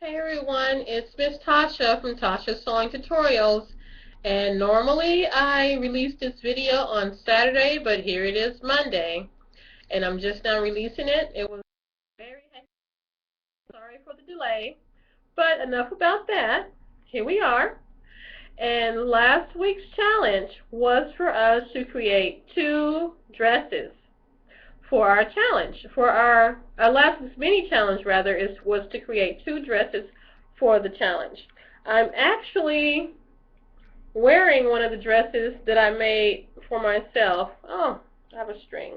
Hey everyone, it's Miss Tasha from Tasha's Sewing Tutorials, and normally I release this video on Saturday, but here it is Monday, and I'm just now releasing it. It was very hectic. Sorry for the delay, but enough about that. Here we are, and last week's challenge was for us to create 2 dresses for our challenge. For our last mini challenge, rather, was to create 2 dresses for the challenge. I'm actually wearing one of the dresses that I made for myself. Oh, I have a string.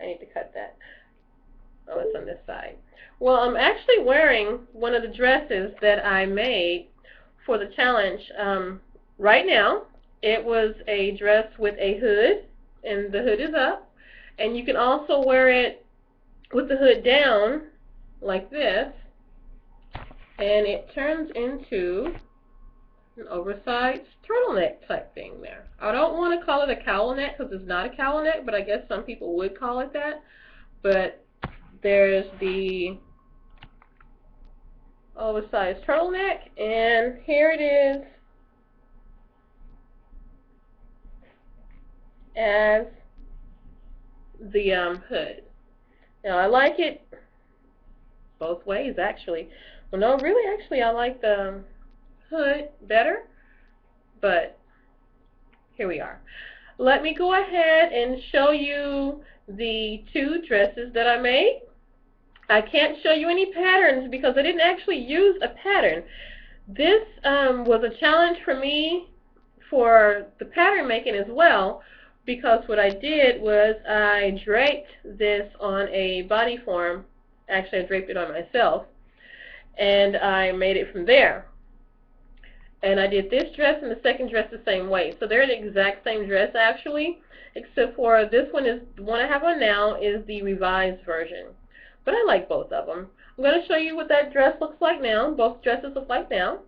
I need to cut that. Oh, it's on this side. Well, I'm actually wearing one of the dresses that I made for the challenge right now. It was a dress with a hood, and the hood is up. And you can also wear it with the hood down like this, and it turns into an oversized turtleneck type thing there. I don't want to call it a cowl neck because it's not a cowl neck, but I guess some people would call it that. But there's the oversized turtleneck, and here it is as the hood. Now I like it both ways actually. Well, no, really, actually, I like the hood better, but here we are. Let me go ahead and show you the 2 dresses that I made. I can't show you any patterns because I didn't actually use a pattern. This was a challenge for me for the pattern making as well, because what I did was I draped this on a body form. Actually, I draped it on myself, and I made it from there. And I did this dress and the second dress the same way. So they're the exact same dress actually, except for this one is the one I have on now is the revised version. But I like both of them. I'm going to show you what that dress looks like now. Both dresses look like now.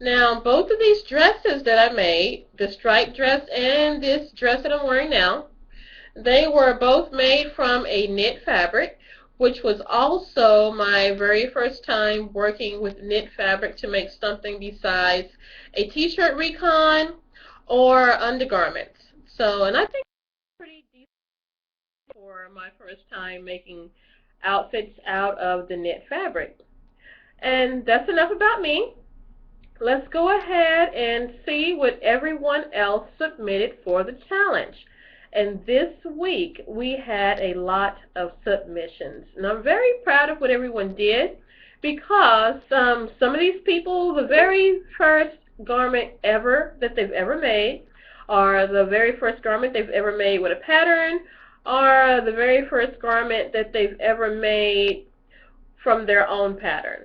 Now, both of these dresses that I made, the striped dress and this dress that I'm wearing now, they were both made from a knit fabric, which was also my very first time working with knit fabric to make something besides a t-shirt recon or undergarments. So, and I think it's pretty decent for my first time making outfits out of the knit fabric. And that's enough about me. Let's go ahead and see what everyone else submitted for the challenge. And this week we had a lot of submissions. And I'm very proud of what everyone did, because some of these people, the very first garment ever that they've ever made, or the very first garment they've ever made with a pattern, or the very first garment that they've ever made from their own pattern.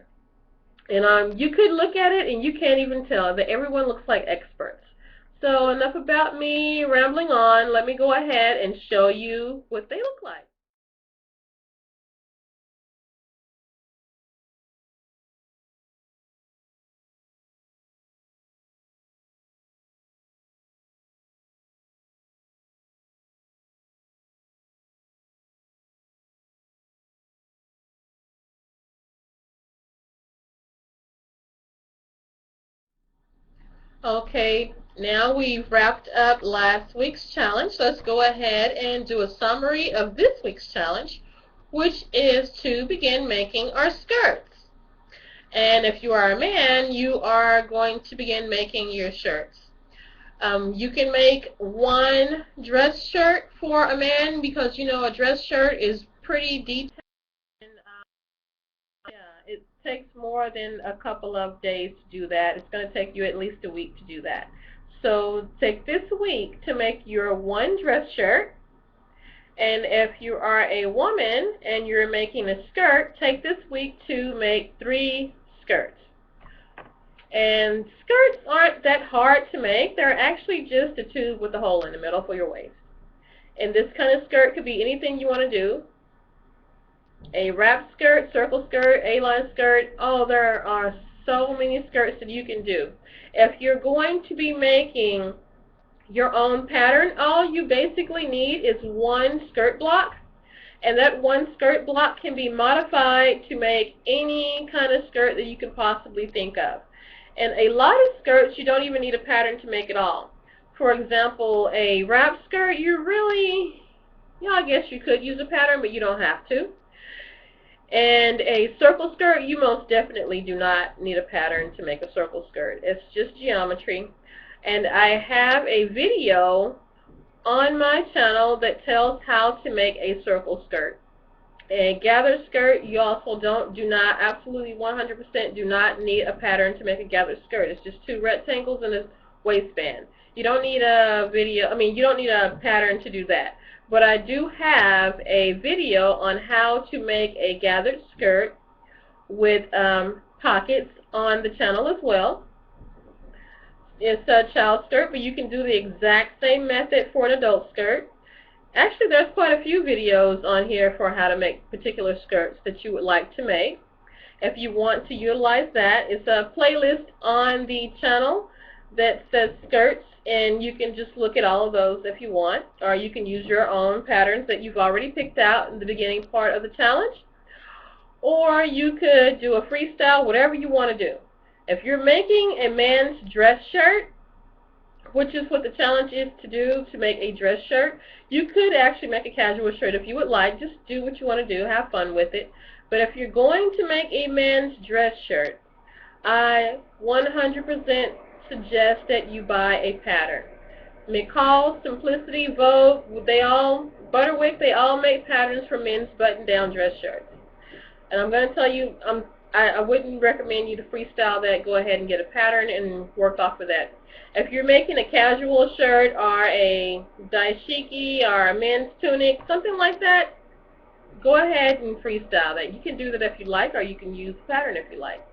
And you could look at it and you can't even tell that everyone looks like experts. So enough about me rambling on. Let me go ahead and show you what they look like. Okay, now we've wrapped up last week's challenge. Let's go ahead and do a summary of this week's challenge, which is to begin making our skirts. And if you are a man, you are going to begin making your shirts. You can make one dress shirt for a man, because you know a dress shirt is pretty detailed. And, yeah, it takes more than a couple of days to do that. It's going to take you at least a week to do that. So take this week to make your one dress shirt. And if you are a woman and you're making a skirt, take this week to make 3 skirts. And skirts aren't that hard to make. They're actually just a tube with a hole in the middle for your waist. And this kind of skirt could be anything you want to do. A wrap skirt, circle skirt, A-line skirt. Oh, there are so many skirts that you can do. If you're going to be making your own pattern, all you basically need is one skirt block, and that one skirt block can be modified to make any kind of skirt that you can possibly think of. And a lot of skirts, you don't even need a pattern to make at all. For example, a wrap skirt, I guess you could use a pattern, but you don't have to. And a circle skirt, you most definitely do not need a pattern to make a circle skirt. It's just geometry. And I have a video on my channel that tells how to make a circle skirt. A gathered skirt, you also absolutely 100% do not need a pattern to make a gathered skirt. It's just two rectangles and a waistband. You don't need you don't need a pattern to do that. But I do have a video on how to make a gathered skirt with pockets on the channel as well. It's a child skirt, but you can do the exact same method for an adult skirt. Actually, there's quite a few videos on here for how to make particular skirts that you would like to make. If you want to utilize that, it's a playlist on the channel that says skirts, and you can just look at all of those if you want, or you can use your own patterns that you've already picked out in the beginning part of the challenge, or you could do a freestyle, whatever you want to do. If you're making a man's dress shirt, which is what the challenge is to do, to make a dress shirt, you could actually make a casual shirt if you would like. Just do what you want to do, have fun with it. But if you're going to make a man's dress shirt, I 100% suggest that you buy a pattern. McCall, Simplicity, Vogue, Butterwick, they all make patterns for men's button-down dress shirts. And I'm going to tell you, I wouldn't recommend you to freestyle that. Go ahead and get a pattern and work off of that. If you're making a casual shirt or a dashiki or a men's tunic, something like that, go ahead and freestyle that. You can do that if you like, or you can use the pattern if you like.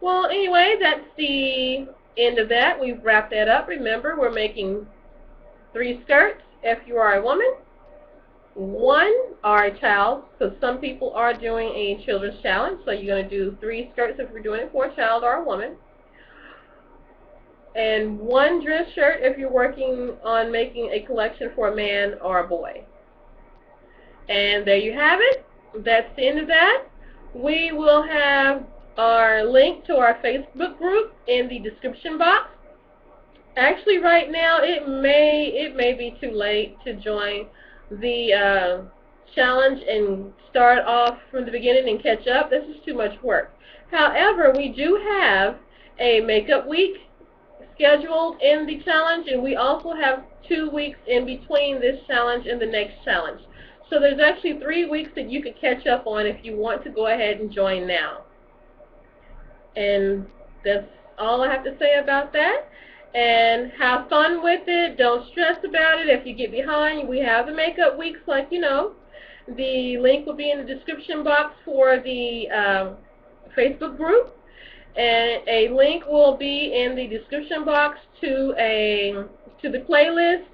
Well, anyway, that's the end of that. We've wrapped that up. Remember, we're making 3 skirts if you are a woman, 1 or a child, because some people are doing a children's challenge, so you're going to do 3 skirts if you're doing it for a child or a woman, and 1 dress shirt if you're working on making a collection for a man or a boy. And there you have it. That's the end of that. We will have our link to our Facebook group in the description box. Actually, right now it may be too late to join the challenge and start off from the beginning and catch up. This is too much work. However, we do have a makeup week scheduled in the challenge, and we also have 2 weeks in between this challenge and the next challenge. So there's actually 3 weeks that you could catch up on if you want to go ahead and join now. And that's all I have to say about that. And have fun with it. Don't stress about it. If you get behind, we have the makeup weeks, like you know. The link will be in the description box for the Facebook group, and a link will be in the description box to the playlist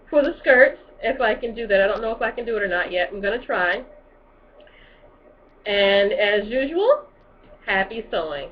for the skirts, if I can do that. I don't know if I can do it or not yet. I'm going to try. And as usual, happy sewing.